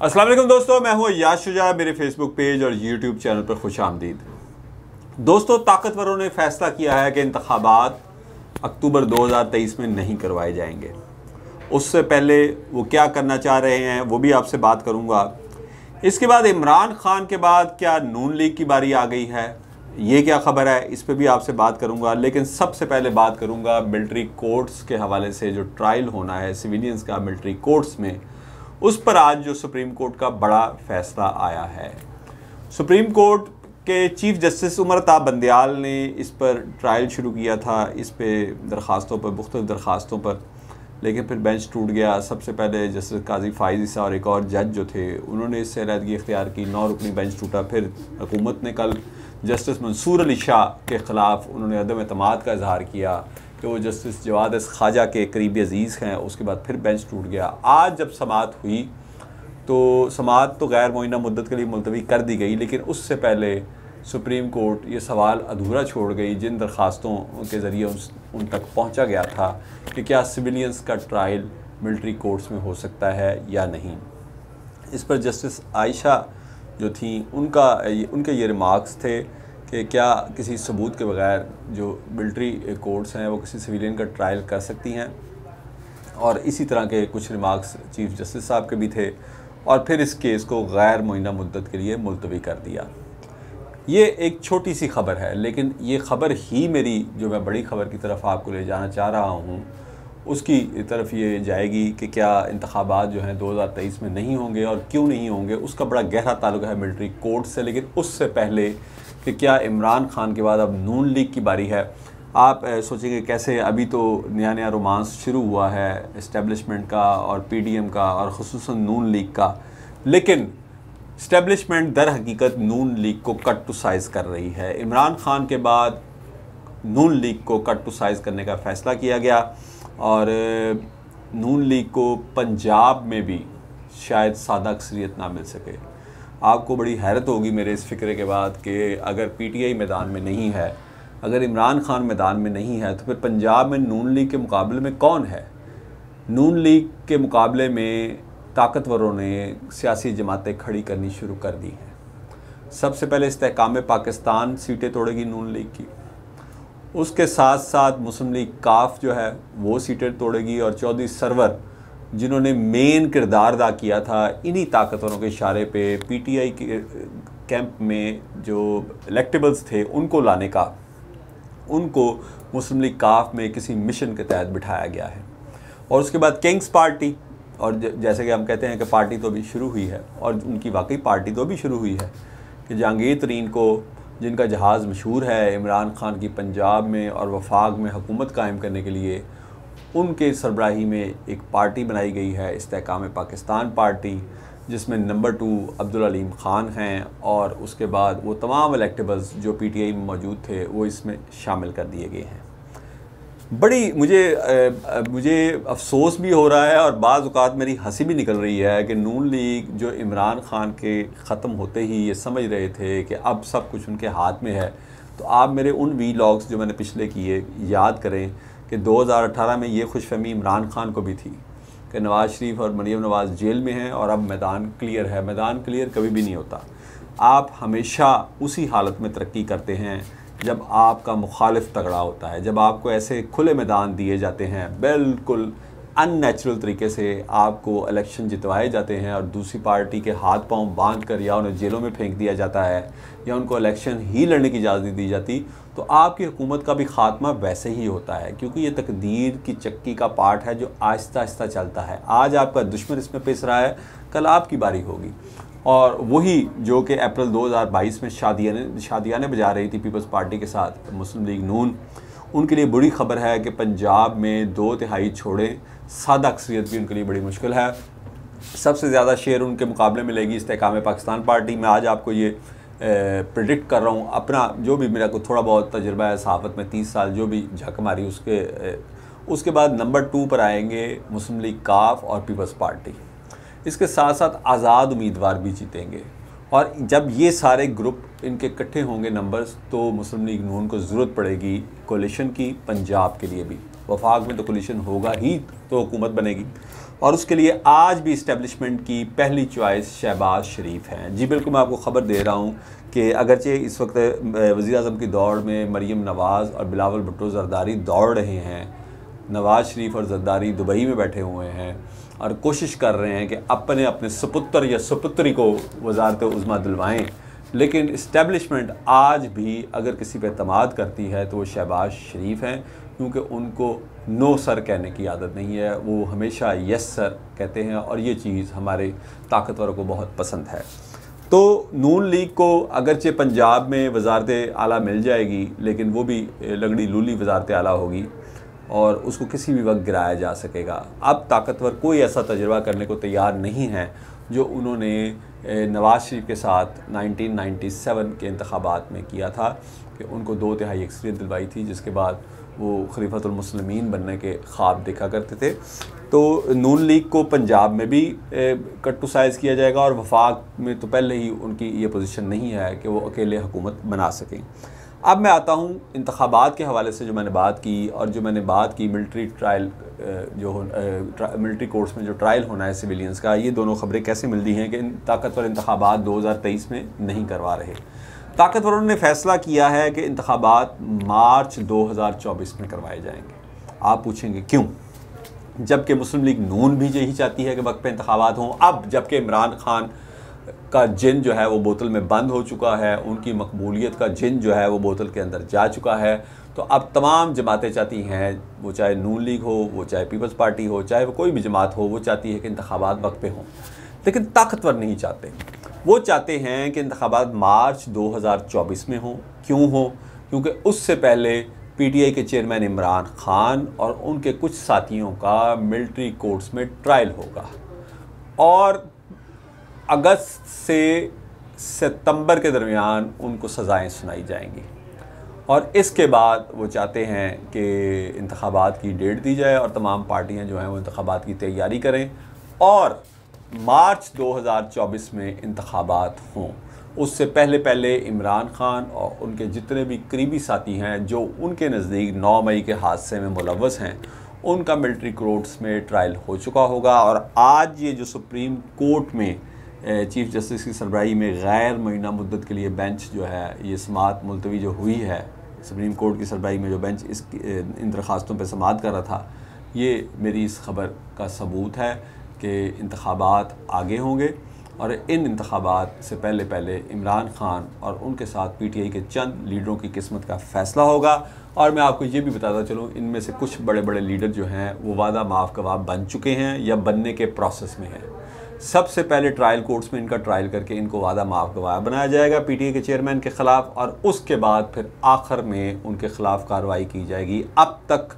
अस्सलाम वालेकुम दोस्तों, मैं हूं याश शुजा। मेरे फेसबुक पेज और यूट्यूब चैनल पर खुश आमदीद। दोस्तों, ताकतवरों ने फैसला किया है कि इंतखाबात अक्टूबर 2023 में नहीं करवाए जाएंगे। उससे पहले वो क्या करना चाह रहे हैं वो भी आपसे बात करूंगा। इसके बाद इमरान खान के बाद क्या नून लीग की बारी आ गई है, ये क्या खबर है, इस पर भी आपसे बात करूंगा। लेकिन सबसे पहले बात करूंगा मिलिट्री कोर्ट्स के हवाले से। जो ट्रायल होना है सिविलियंस का मिलिट्री कोर्ट्स में, उस पर आज जो सुप्रीम कोर्ट का बड़ा फैसला आया है। सुप्रीम कोर्ट के चीफ जस्टिस उमर ता बंदयाल ने इस पर ट्रायल शुरू किया था, इस पे दरख्वास्तों पर, मुख्तलिफ दरख्वास्तों पर, लेकिन फिर बेंच टूट गया। सबसे पहले जस्टिस काजी फाइज ईसा और एक और जज जो थे, उन्होंने इससे अलहदगी इख्तियार की। 9 रुकनी बेंच टूटा। फिर हुकूमत ने कल जस्टिस मंसूर अली शाह के ख़िलाफ़ उन्होंने अदम एतमाद का इजहार किया कि वो जस्टिस जवाद ख्वाजा के करीबी अजीज़ हैं। उसके बाद फिर बेंच टूट गया। आज जब समाअत हुई तो समाअत तो गैर मुअय्यना मुद्दत के लिए मुलतवी कर दी गई, लेकिन उससे पहले सुप्रीम कोर्ट ये सवाल अधूरा छोड़ गई जिन दरख्वास्तों के ज़रिए उन तक पहुंचा गया था कि क्या सिविलियंस का ट्रायल मिलिट्री कोर्ट्स में हो सकता है या नहीं। इस पर जस्टिस आयशा जो थी, उनके ये रिमार्क्स थे कि क्या किसी सबूत के बगैर जो मिलिट्री कोर्ट्स हैं वो किसी सिविलियन का ट्रायल कर सकती हैं। और इसी तरह के कुछ रिमार्क्स चीफ जस्टिस साहब के भी थे। और फिर इस केस को गैर मुअय्यना मुद्दत के लिए मुलतवी कर दिया। ये एक छोटी सी खबर है, लेकिन ये खबर ही मेरी जो मैं बड़ी खबर की तरफ आपको ले जाना चाह रहा हूँ उसकी तरफ ये जाएगी कि क्या इंतखाबात जो हैं 2023 में नहीं होंगे और क्यों नहीं होंगे। उसका बड़ा गहरा ताल्लुक है मिलिट्री कोर्ट से। लेकिन उससे पहले कि क्या इमरान खान के बाद अब नून लीग की बारी है। आप सोचेंगे कैसे, अभी तो नया नया रोमांस शुरू हुआ है इस्टेब्लिशमेंट का और पीडीएम का और ख़ुसूसन नून लीग का। लेकिन इस्टेब्लिशमेंट दर हकीकत नून लीग को कट टू साइज़ कर रही है। इमरान खान के बाद नून लीग को कट टू साइज़ करने का फ़ैसला किया गया और नून लीग को पंजाब में भी शायद सादा अक्सरियत ना मिल सके। आपको बड़ी हैरत होगी मेरे इस फ़िक्रे के बाद कि अगर पीटीआई मैदान में नहीं है, अगर इमरान खान मैदान में नहीं है, तो फिर पंजाब में नून लीग के मुकाबले में कौन है। नून लीग के मुकाबले में ताकतवरों ने सियासी जमातें खड़ी करनी शुरू कर दी हैं। सबसे पहले इस्तेहकाम पाकिस्तान सीटें तोड़ेगी नून लीग की। उसके साथ साथ मुस्लिम लीग काफ जो है वो सीटें तोड़ेगी। और चौधरी सरवर जिन्होंने मेन किरदार अदा किया था इन्हीं ताकतवरों के इशारे पे पीटीआई के कैंप में जो इलेक्टेबल्स थे उनको लाने का, उनको मुस्लिम लीग काफ में किसी मिशन के तहत बिठाया गया है। और उसके बाद किंग्स पार्टी, और जैसे कि हम कहते हैं कि पार्टी तो अभी शुरू हुई है, और उनकी वाकई पार्टी तो अभी शुरू हुई है कि जहांगीर तरीन को, जिनका जहाज़ मशहूर है इमरान खान की पंजाब में और वफाक में हुकूमत कायम करने के लिए, उनके सरबराही में एक पार्टी बनाई गई है इस्तेहकाम पाकिस्तान पार्टी, जिसमें नंबर 2 अब्दुल अलीम ख़ान हैं। और उसके बाद वो तमाम इलेक्टेबल्स जो पीटीआई में मौजूद थे वो इसमें शामिल कर दिए गए हैं। बड़ी मुझे अफसोस भी हो रहा है और बाज़ औक़ात मेरी हंसी भी निकल रही है कि नून लीग जो इमरान खान के ख़त्म होते ही ये समझ रहे थे कि अब सब कुछ उनके हाथ में है। तो आप मेरे उन वीलॉग्स जो मैंने पिछले किए याद करें कि 2018 में ये खुशफहमी इमरान खान को भी थी कि नवाज़ शरीफ और मरीम नवाज़ जेल में हैं और अब मैदान क्लियर है। मैदान क्लियर कभी भी नहीं होता। आप हमेशा उसी हालत में तरक्की करते हैं जब आपका मुखालिफ तगड़ा होता है, जब आपको ऐसे खुले मैदान दिए जाते हैं, बिल्कुल अननेचुरल तरीके से आपको इलेक्शन जितवाए जाते हैं और दूसरी पार्टी के हाथ पांव बांध कर या उन्हें जेलों में फेंक दिया जाता है या उनको इलेक्शन ही लड़ने की इजाज़त नहीं दी जाती, तो आपकी हुकूमत का भी ख़ात्मा वैसे ही होता है। क्योंकि ये तकदीर की चक्की का पार्ट है जो आहिस्ता आहिस्ता चलता है। आज आपका दुश्मन इसमें पिस रहा है, कल आपकी बारी होगी। और वही जो कि अप्रैल 2022 में शादियाने बजा रही थी पीपल्स पार्टी के साथ मुस्लिम लीग नून, उनके लिए बुरी खबर है कि पंजाब में 2/3 छोड़ें, सादा अक्सरियत भी उनके लिए बड़ी मुश्किल है। सबसे ज़्यादा शेयर उनके मुकाबले में लेगी इस्तेहकाम पाकिस्तान पार्टी। मैं आज आपको ये प्रेडिक्ट कर रहा हूँ, अपना जो भी मेरा को थोड़ा बहुत तजुर्बा है सहाफ़त में 30 साल जो भी झक मारी उसके बाद नंबर 2 पर आएंगे मुस्लिम लीग काफ और पीपल्स पार्टी। इसके साथ साथ आज़ाद उम्मीदवार भी जीतेंगे। और जब ये सारे ग्रुप इनके इकट्ठे होंगे नंबर्स, तो मुस्लिम लीग नून को ज़रूरत पड़ेगी कोलिशन की पंजाब के लिए भी। वफाक में तो कोलिशन होगा ही तो हुकूमत बनेगी। और उसके लिए आज भी इस्टेब्लिशमेंट की पहली चॉइस शहबाज शरीफ हैं। जी बिल्कुल, मैं आपको ख़बर दे रहा हूँ कि अगरचे इस वक्त वज़ीर-ए-आज़म की दौड़ में मरीम नवाज़ और बिलावल भुट्टो ज़रदारी दौड़ रहे हैं, नवाज़ शरीफ और ज़रदारी दुबई में बैठे हुए हैं और कोशिश कर रहे हैं कि अपने अपने सपुत्र या सपुत्री को वज़ारत उज़्मा दिलवाएँ, लेकिन इस्टेब्लिशमेंट आज भी अगर किसी पे एतमाद करती है तो वो शहबाज शरीफ हैं, क्योंकि उनको नो सर कहने की आदत नहीं है, वो हमेशा यस सर कहते हैं और ये चीज़ हमारे ताकतवरों को बहुत पसंद है। तो नून लीग को अगरचे पंजाब में वज़ारत आला मिल जाएगी, लेकिन वो भी लगड़ी लूली वज़ारत आला होगी और उसको किसी भी वक्त गिराया जा सकेगा। अब ताकतवर कोई ऐसा तजुर्बा करने को तैयार नहीं है जो उन्होंने नवाज़ शरीफ के साथ 1997 के इंतखाबात में किया था कि उनको 2/3 अक्सरियत दिलवाई थी, जिसके बाद वो खलीफतुल मुस्लिमीन बनने के ख्वाब देखा करते थे। तो नून लीग को पंजाब में भी कट्टू साइज़ किया जाएगा और वफाक में तो पहले ही उनकी ये पोजीशन नहीं है कि वो अकेले हुकूमत बना सकें। अब मैं आता हूँ इंतखाबात के हवाले से जो मैंने बात की और जो मैंने बात की मिलिट्री ट्रायल मिलिट्री कोर्ट्स में जो ट्रायल होना है सिविलियंस का, ये दोनों ख़बरें कैसे मिल रही हैं कि ताकतवर इंतखाबात 2023 में नहीं करवा रहे। ताकतवरों ने फ़ैसला किया है कि इंतखाबात मार्च 2024 में करवाए जाएंगे। आप पूछेंगे क्यों, जबकि मुस्लिम लीग नून भी यही चाहती है कि वक्त पे इंतखाबात हों। अब जबकि इमरान खान का जिन जो है वो बोतल में बंद हो चुका है, उनकी मकबूलियत का जिन जो है वो बोतल के अंदर जा चुका है, तो अब तमाम जमातें चाहती हैं, वो चाहे नून लीग हो, वो चाहे पीपल्स पार्टी हो, चाहे वो कोई भी जमात हो, वो चाहती है कि इंतखाबात वक्त पे हों। लेकिन ताकतवर नहीं चाहते, वो चाहते हैं कि इंतखाबात मार्च 2024 में हों। क्यों हो? क्योंकि उससे पहले PTI के चेयरमैन इमरान खान और उनके कुछ साथियों का मिलिट्री कोर्ट्स में ट्रायल होगा और अगस्त से सितंबर के दरमियान उनको सज़ाएं सुनाई जाएंगी और इसके बाद वो चाहते हैं कि इंतखाबात की डेट दी जाए और तमाम पार्टियां जो हैं वो इंतखाबात की तैयारी करें और मार्च 2024 में इंतखाबात हों। उससे पहले इमरान खान और उनके जितने भी करीबी साथी हैं जो उनके नज़दीक 9 मई के हादसे में मुलव्वस हैं, उनका मिलिट्री कोर्ट्स में ट्रायल हो चुका होगा। और आज ये जो सुप्रीम कोर्ट में चीफ़ जस्टिस की सरबराही में गैर मुअय्यना मुद्दत के लिए बेंच जो है ये समाअत मुलतवी जो हुई है, सुप्रीम कोर्ट की सरबराही में जो बेंच इन दरख्वास्तों पर समाअत कर रहा था, ये मेरी इस खबर का सबूत है कि इंतखाबात आगे होंगे और इन इंतखाबात से पहले इमरान खान और उनके साथ PTI के चंद लीडरों की किस्मत का फ़ैसला होगा। और मैं आपको ये भी बताता चलूँ, इनमें से कुछ बड़े बड़े लीडर जो हैं वो वादा माफ़ गवाह बन चुके हैं या बनने के प्रोसेस में हैं। सबसे पहले ट्रायल कोर्ट्स में इनका ट्रायल करके इनको वादा माफ़ गवाह बनाया जाएगा PTI के चेयरमैन के ख़िलाफ़ और उसके बाद फिर आखिर में उनके ख़िलाफ़ कार्रवाई की जाएगी। अब तक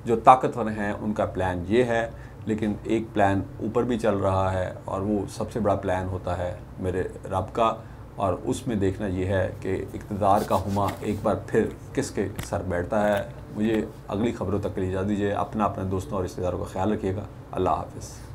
जो ताकतवर हैं उनका प्लान ये है, लेकिन एक प्लान ऊपर भी चल रहा है और वो सबसे बड़ा प्लान होता है मेरे रब का, और उसमें देखना ये है कि इक़्तिदार का हुमा एक बार फिर किसके सर बैठता है। मुझे अगली ख़बरों तक के लिए इजाज़त दीजिए। अपना दोस्तों और रिश्तेदारों का ख्याल रखिएगा। अल्लाह हाफ़िज़।